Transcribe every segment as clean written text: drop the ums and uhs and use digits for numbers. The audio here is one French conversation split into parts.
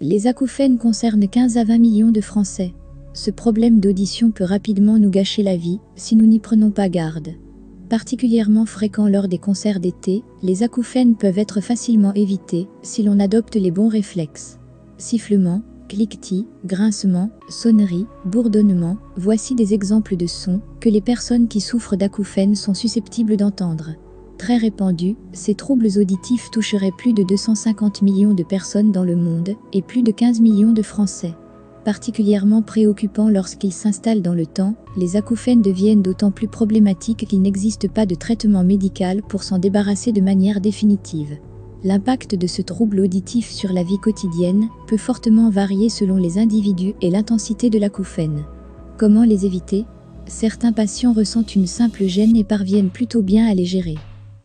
Les acouphènes concernent 15 à 20 millions de Français. Ce problème d'audition peut rapidement nous gâcher la vie si nous n'y prenons pas garde. Particulièrement fréquents lors des concerts d'été, les acouphènes peuvent être facilement évités si l'on adopte les bons réflexes. Sifflements, cliquetis, grincements, sonneries, bourdonnements, voici des exemples de sons que les personnes qui souffrent d'acouphènes sont susceptibles d'entendre. Très répandus, ces troubles auditifs toucheraient plus de 250 millions de personnes dans le monde et plus de 15 millions de Français. Particulièrement préoccupants lorsqu'ils s'installent dans le temps, les acouphènes deviennent d'autant plus problématiques qu'il n'existe pas de traitement médical pour s'en débarrasser de manière définitive. L'impact de ce trouble auditif sur la vie quotidienne peut fortement varier selon les individus et l'intensité de l'acouphène. Comment les éviter? Certains patients ressentent une simple gêne et parviennent plutôt bien à les gérer.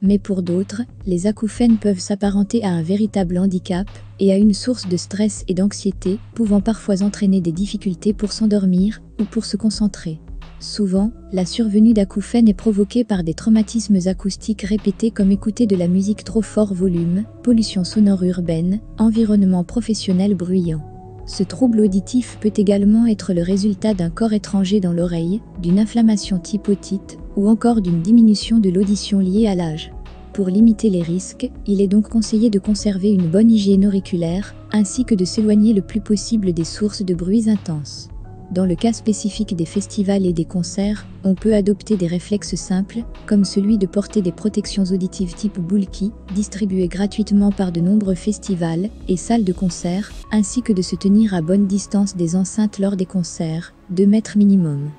Mais pour d'autres, les acouphènes peuvent s'apparenter à un véritable handicap et à une source de stress et d'anxiété, pouvant parfois entraîner des difficultés pour s'endormir ou pour se concentrer. Souvent, la survenue d'acouphènes est provoquée par des traumatismes acoustiques répétés comme écouter de la musique trop fort volume, pollution sonore urbaine, environnement professionnel bruyant. Ce trouble auditif peut également être le résultat d'un corps étranger dans l'oreille, d'une inflammation type otite ou encore d'une diminution de l'audition liée à l'âge. Pour limiter les risques, il est donc conseillé de conserver une bonne hygiène auriculaire, ainsi que de s'éloigner le plus possible des sources de bruits intenses. Dans le cas spécifique des festivals et des concerts, on peut adopter des réflexes simples, comme celui de porter des protections auditives type Bulky, distribuées gratuitement par de nombreux festivals et salles de concert, ainsi que de se tenir à bonne distance des enceintes lors des concerts, 2 mètres minimum.